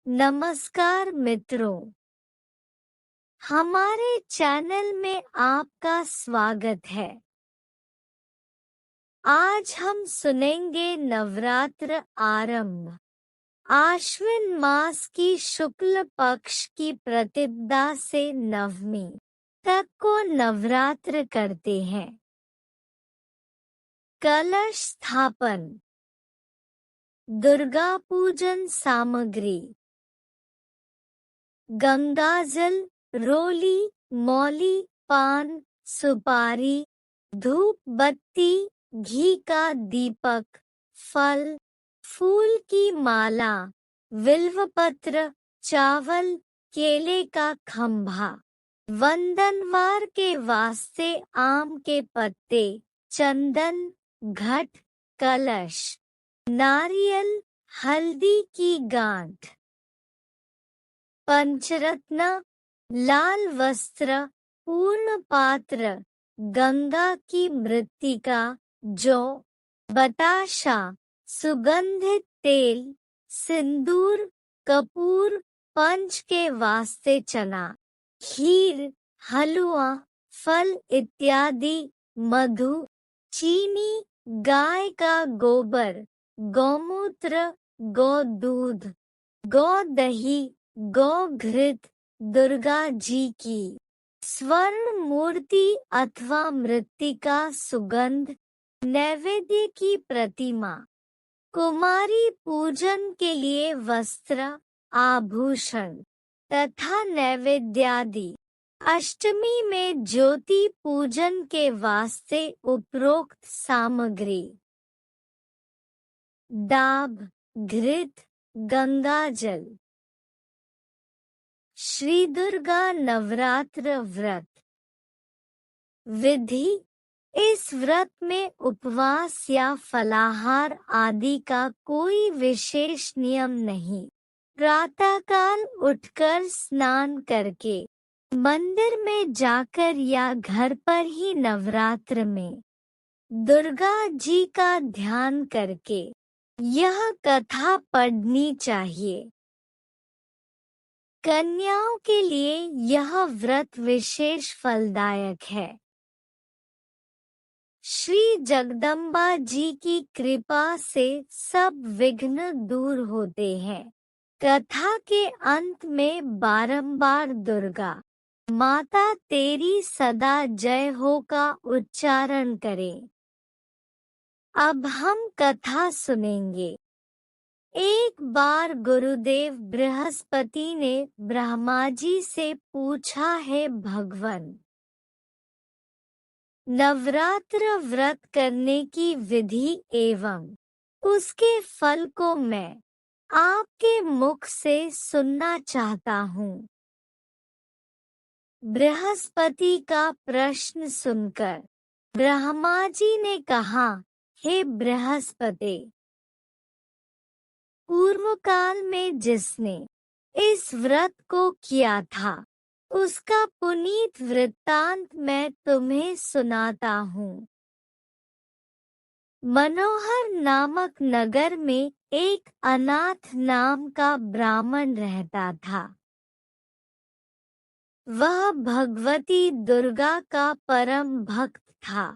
नमस्कार मित्रों, हमारे चैनल में आपका स्वागत है। आज हम सुनेंगे नवरात्र आरंभ। आश्विन मास की शुक्ल पक्ष की प्रतिपदा से नवमी तक को नवरात्र करते हैं। कलश स्थापन, दुर्गा पूजन सामग्री, गंगाजल, रोली, मौली, पान, सुपारी, धूप बत्ती, घी का दीपक, फल, फूल की माला, बिल्वपत्र, चावल, केले का खंभा। वंदनवार के वास्ते आम के पत्ते, चंदन, घट, कलश, नारियल, हल्दी की गांठ। पंचरत्न, लाल वस्त्र, पूर्ण पात्र, गंगा की मृत्तिका, जौ, बताशा, सुगंधित तेल, सिंदूर, कपूर, पंच के वास्ते चना, खीर, हलवा, फल इत्यादि, मधु, चीनी, गाय का गोबर, गौमूत्र, गौ दूध, गौ दही, गौ घृत, दुर्गा जी की स्वर्ण मूर्ति अथवा मृत्तिका सुगंध, नैवेद्य की प्रतिमा। कुमारी पूजन के लिए वस्त्र, आभूषण तथा नैवेद्यादि। अष्टमी में ज्योति पूजन के वास्ते उपरोक्त सामग्री। दाब, घृत, गंगाजल। श्री दुर्गा नवरात्र व्रत। विधि: इस व्रत में उपवास या फलाहार आदि का कोई विशेष नियम नहीं। प्रातःकाल उठकर स्नान करके मंदिर में जाकर या घर पर ही नवरात्र में दुर्गा जी का ध्यान करके यह कथा पढ़नी चाहिए। कन्याओं के लिए यह व्रत विशेष फलदायक है। श्री जगदम्बा जी की कृपा से सब विघ्न दूर होते हैं। कथा के अंत में बारंबार दुर्गा माता तेरी सदा जय हो का उच्चारण करें। अब हम कथा सुनेंगे। एक बार गुरुदेव बृहस्पति ने ब्रह्मा जी से पूछा, है भगवान, नवरात्र व्रत करने की विधि एवं उसके फल को मैं आपके मुख से सुनना चाहता हूँ। बृहस्पति का प्रश्न सुनकर ब्रह्मा जी ने कहा, हे बृहस्पति, पूर्व काल में जिसने इस व्रत को किया था उसका पुनीत वृत्तांत मैं तुम्हें सुनाता हूँ। मनोहर नामक नगर में एक अनाथ नाम का ब्राह्मण रहता था। वह भगवती दुर्गा का परम भक्त था।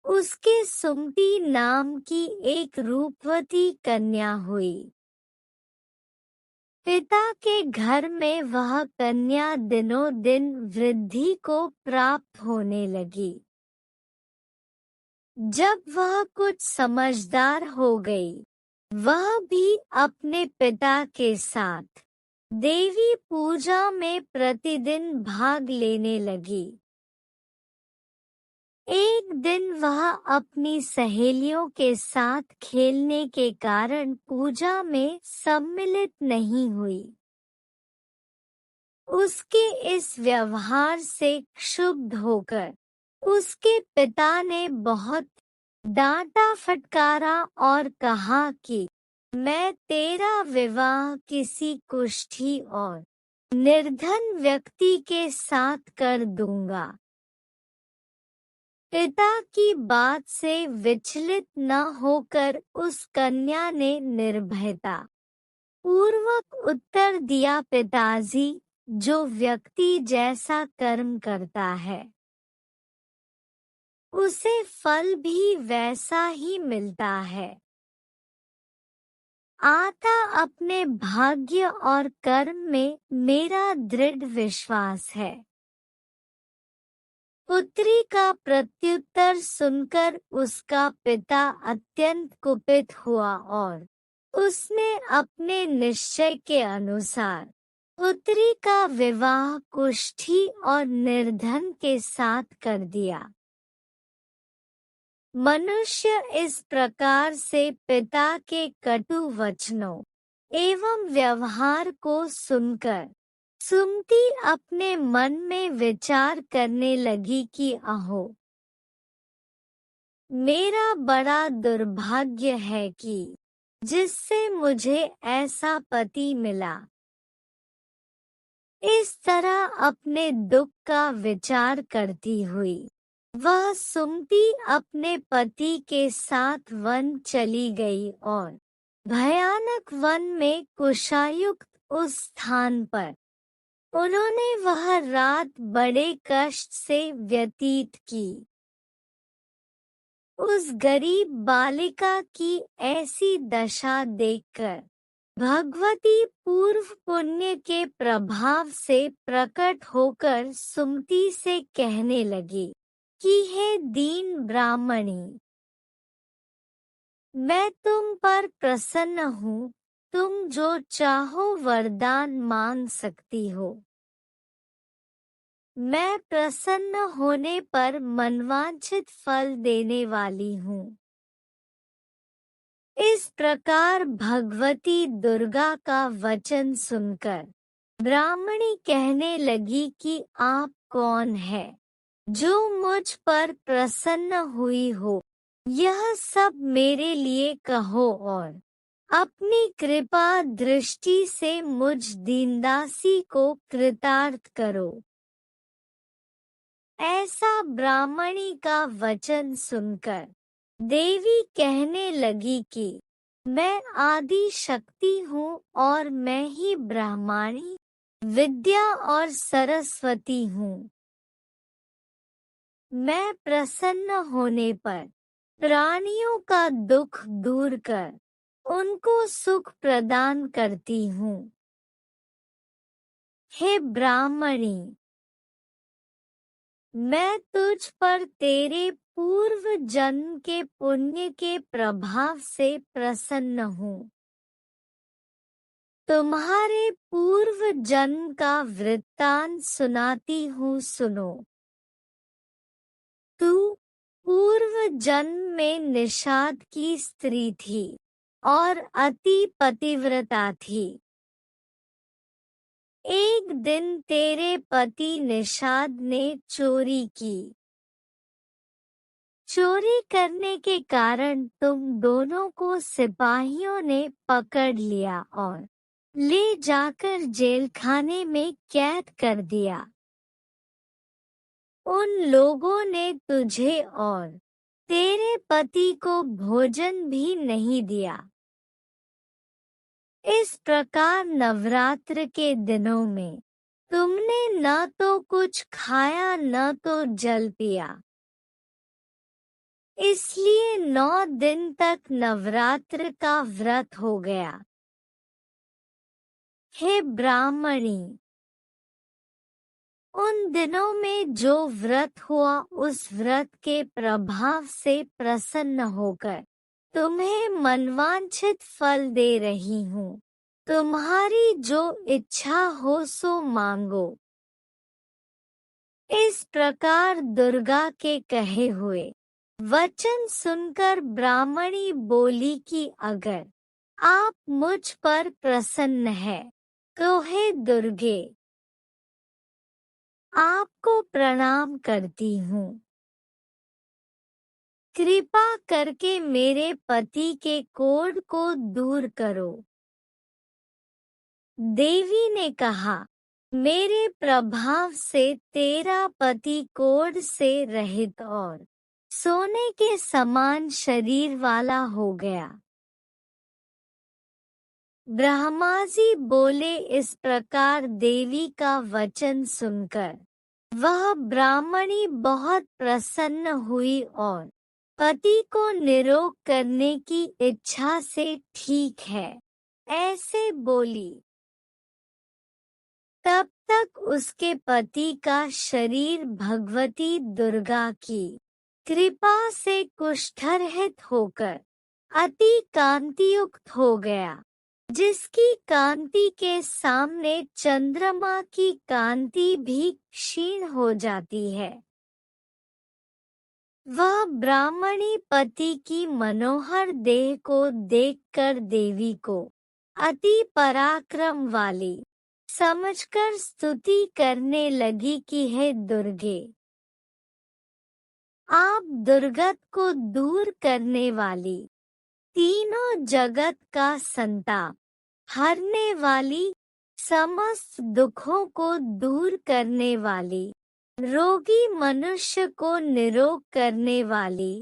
उसके सुमति नाम की एक रूपवती कन्या हुई। पिता के घर में वह कन्या दिनों दिन वृद्धि को प्राप्त होने लगी। जब वह कुछ समझदार हो गई, वह भी अपने पिता के साथ देवी पूजा में प्रतिदिन भाग लेने लगी। एक दिन वह अपनी सहेलियों के साथ खेलने के कारण पूजा में सम्मिलित नहीं हुई। उसके इस व्यवहार से क्षुब्ध होकर उसके पिता ने बहुत डांटा फटकारा और कहा कि मैं तेरा विवाह किसी कुष्ठी और निर्धन व्यक्ति के साथ कर दूंगा। पिता की बात से विचलित न होकर उस कन्या ने निर्भयता पूर्वक उत्तर दिया, पिताजी, जो व्यक्ति जैसा कर्म करता है उसे फल भी वैसा ही मिलता है। आता अपने भाग्य और कर्म में मेरा दृढ़ विश्वास है। पुत्री का प्रत्युत्तर सुनकर उसका पिता अत्यंत कुपित हुआ और उसने अपने निश्चय के अनुसार पुत्री का विवाह कुष्ठी और निर्धन के साथ कर दिया। मनुष्य इस प्रकार से पिता के कटु वचनों एवं व्यवहार को सुनकर सुमति अपने मन में विचार करने लगी कि अहो, मेरा बड़ा दुर्भाग्य है कि जिससे मुझे ऐसा पति मिला। इस तरह अपने दुख का विचार करती हुई वह सुमति अपने पति के साथ वन चली गई और भयानक वन में कुशायुक्त उस स्थान पर उन्होंने वह रात बड़े कष्ट से व्यतीत की। उस गरीब बालिका की ऐसी दशा देखकर भगवती पूर्व पुण्य के प्रभाव से प्रकट होकर सुमति से कहने लगी कि हे दीन ब्राह्मणी, मैं तुम पर प्रसन्न हूँ, तुम जो चाहो वरदान मांग सकती हो। मैं प्रसन्न होने पर मनवांछित फल देने वाली हूँ। इस प्रकार भगवती दुर्गा का वचन सुनकर ब्राह्मणी कहने लगी कि आप कौन है जो मुझ पर प्रसन्न हुई हो, यह सब मेरे लिए कहो और अपनी कृपा दृष्टि से मुझ दीनदासी को कृतार्थ करो। ऐसा ब्राह्मणी का वचन सुनकर देवी कहने लगी कि मैं आदि शक्ति हूँ और मैं ही ब्राह्मणी विद्या और सरस्वती हूँ। मैं प्रसन्न होने पर प्राणियों का दुख दूर कर उनको सुख प्रदान करती हूँ। हे ब्राह्मणी, मैं तुझ पर तेरे पूर्व जन्म के पुण्य के प्रभाव से प्रसन्न हूँ। तुम्हारे पूर्व जन्म का वृत्तांत सुनाती हूँ, सुनो। तू पूर्व जन्म में निषाद की स्त्री थी और अति पतिव्रता थी। एक दिन तेरे पति निषाद ने चोरी की। चोरी करने के कारण तुम दोनों को सिपाहियों ने पकड़ लिया और ले जाकर जेलखाने में कैद कर दिया। उन लोगों ने तुझे और तेरे पति को भोजन भी नहीं दिया। इस प्रकार नवरात्र के दिनों में तुमने न तो कुछ खाया न तो जल पिया। इसलिए 9 दिन तक नवरात्र का व्रत हो गया। हे ब्राह्मणी, उन दिनों में जो व्रत हुआ उस व्रत के प्रभाव से प्रसन्न होकर तुम्हें मनवांछित फल दे रही हूँ। तुम्हारी जो इच्छा हो सो मांगो। इस प्रकार दुर्गा के कहे हुए वचन सुनकर ब्राह्मणी बोली कि अगर आप मुझ पर प्रसन्न है तो हे दुर्गे, आपको प्रणाम करती हूँ। कृपा करके मेरे पति के कोढ़ को दूर करो। देवी ने कहा, मेरे प्रभाव से तेरा पति कोढ़ से रहित और सोने के समान शरीर वाला हो गया। ब्रह्मा जी बोले। इस प्रकार देवी का वचन सुनकर वह ब्राह्मणी बहुत प्रसन्न हुई और पति को निरोग करने की इच्छा से ठीक है ऐसे बोली। तब तक उसके पति का शरीर भगवती दुर्गा की कृपा से कुष्ठरहित होकर अति कांतियुक्त हो गया, जिसकी कांति के सामने चंद्रमा की कांति भी क्षीण हो जाती है। वह ब्राह्मणी पति की मनोहर देह को देखकर देवी को अति पराक्रम वाली समझकर स्तुति करने लगी कि हे दुर्गे, आप दुर्गत को दूर करने वाली, तीनों जगत का संताप हरने वाली, समस्त दुखों को दूर करने वाली, रोगी मनुष्य को निरोग करने वाली,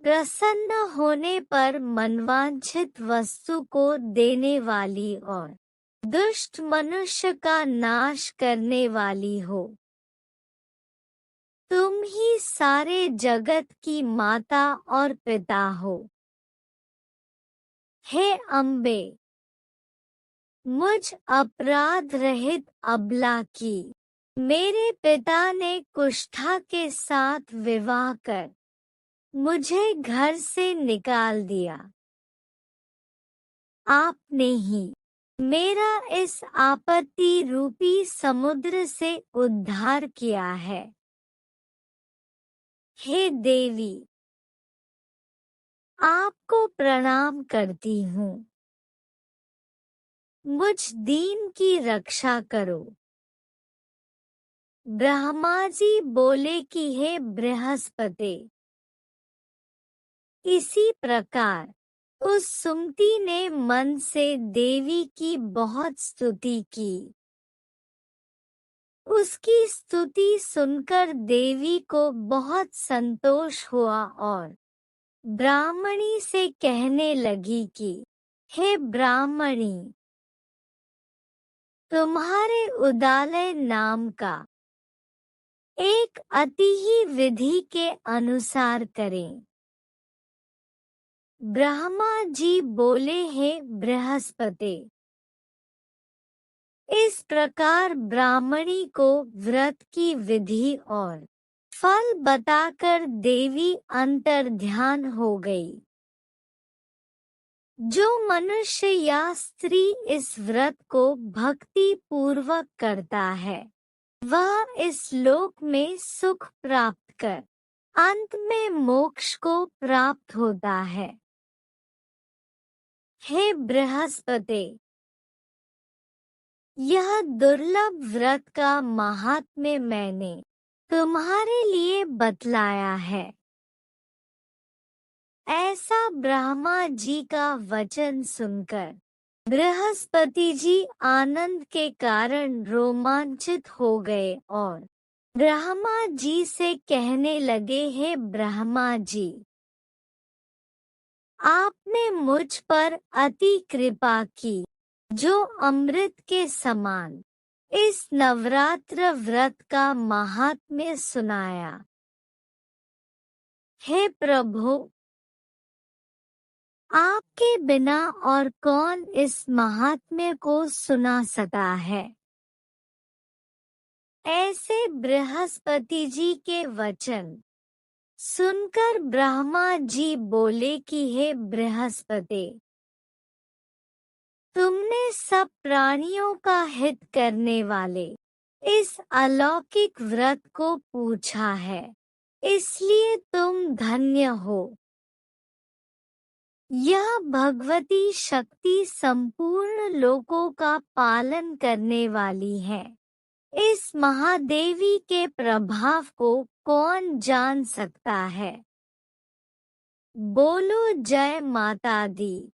प्रसन्न होने पर मनवांछित वस्तु को देने वाली और दुष्ट मनुष्य का नाश करने वाली हो। तुम ही सारे जगत की माता और पिता हो। हे अम्बे, मुझ अपराध रहित अबला की मेरे पिता ने कुष्ठा के साथ विवाह कर मुझे घर से निकाल दिया। आपने ही मेरा इस आपत्ति रूपी समुद्र से उद्धार किया है। हे देवी, आपको प्रणाम करती हूँ। मुझ दीन की रक्षा करो। ब्रह्मा जी बोले कि हे बृहस्पति, इसी प्रकार उस सुमति ने मन से देवी की बहुत स्तुति की। उसकी स्तुति सुनकर देवी को बहुत संतोष हुआ और ब्राह्मणी से कहने लगी कि हे ब्राह्मणी, तुम्हारे उदालय नाम का एक अति ही विधि के अनुसार करें। ब्रह्मा जी बोले, हे बृहस्पति, इस प्रकार ब्राह्मणी को व्रत की विधि और फल बताकर देवी अंतर्ध्यान हो गई। जो मनुष्य या स्त्री इस व्रत को भक्ति पूर्वक करता है, वह इस लोक में सुख प्राप्त कर अंत में मोक्ष को प्राप्त होता है। हे बृहस्पति, यह दुर्लभ व्रत का महात्म्य मैंने तुम्हारे लिए बतलाया है। ऐसा ब्रह्मा जी का वचन सुनकर बृहस्पति जी आनंद के कारण रोमांचित हो गए और ब्रह्मा जी से कहने लगे, हे ब्रह्मा जी, आपने मुझ पर अति कृपा की, जो अमृत के समान इस नवरात्र व्रत का महात्म्य सुनाया। हे प्रभु, आपके बिना और कौन इस महात्म्य को सुना सका है। ऐसे बृहस्पति जी के वचन सुनकर ब्रह्मा जी बोले कि हे बृहस्पति, तुमने सब प्राणियों का हित करने वाले इस अलौकिक व्रत को पूछा है, इसलिए तुम धन्य हो। यह भगवती शक्ति संपूर्ण लोकों का पालन करने वाली है। इस महादेवी के प्रभाव को कौन जान सकता है। बोलो जय माता दी।